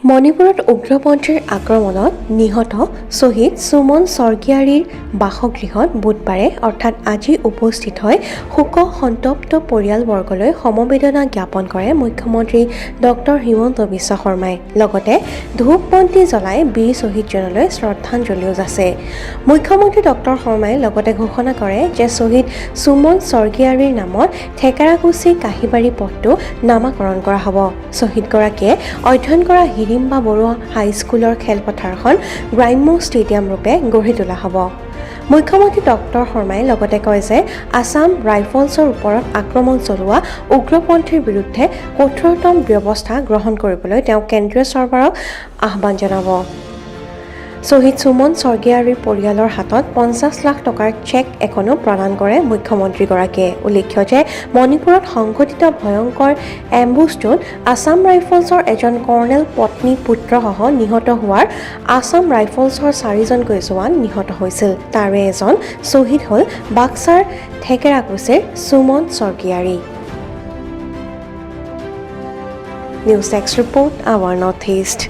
মণিপুৰত উগ্ৰপন্থীৰ আক্ৰমণত নিহত শ্বহীদ সুমন স্বৰ্গীয়াৰীৰ বাসগৃহত বুধবাৰে অৰ্থাৎ আজি উপস্থিত হৈ শোক সন্তপ্ত পৰিয়ালবৰ্গলৈ সমবেদনা জ্ঞাপন কৰে মুখ্যমন্ত্ৰী ডক্টৰ হিমন্ত বিশ্ব শৰ্মাই। লগতে ধূপ বন্তি জ্বলাই বীৰ শ্বহীদজনলৈ শ্ৰদ্ধাঞ্জলিও যাচে। মুখ্যমন্ত্ৰী ডক্টৰ শৰ্মাই লগতে ঘোষণা কৰে যে শ্বহীদ সুমন স্বৰ্গীয়াৰীৰ নামত ঠেকেৰাকুছি কাহিবাৰী পথটো নামাকৰণ কৰা হ'ব। শ্বহীদগৰাকীয়ে অধ্যয়ন কৰা হিৰিম্বা বৰুৱা হাইস্কুলৰ খেলপথাৰখন গ্ৰাম্য ষ্টেডিয়াম ৰূপে গঢ়ি তোলা হ'ব। মুখ্যমন্ত্ৰী ডক্টৰ শৰ্মাই লগতে কয় যে আছাম ৰাইফলছৰ ওপৰত আক্ৰমণ চলোৱা উগ্ৰপন্থীৰ বিৰুদ্ধে কঠোৰতম ব্যৱস্থা গ্ৰহণ কৰিবলৈ তেওঁ কেন্দ্ৰীয় চৰকাৰক আহ্বান জনাব। শ্বহীদ সুমন স্বৰ্গীয়াৰীৰ পৰিয়ালৰ হাতত 50 লাখ টকাৰ চেক এখনো প্ৰদান কৰে মুখ্যমন্ত্ৰীগৰাকীয়ে। উল্লেখ্য যে মণিপুৰত সংঘটিত ভয়ংকৰ এম্বুছটোত আছাম ৰাইফলছৰ এজন কৰ্ণেল পত্নী পুত্ৰসহ নিহত হোৱাৰ আছাম ৰাইফলছৰ 4জনকৈ জোৱান নিহত হৈছিল। তাৰে এজন শ্বহীদ হ'ল বাক্সাৰ ঠেকেৰাকুছিৰ Suman Swargiary. News desk report our north east.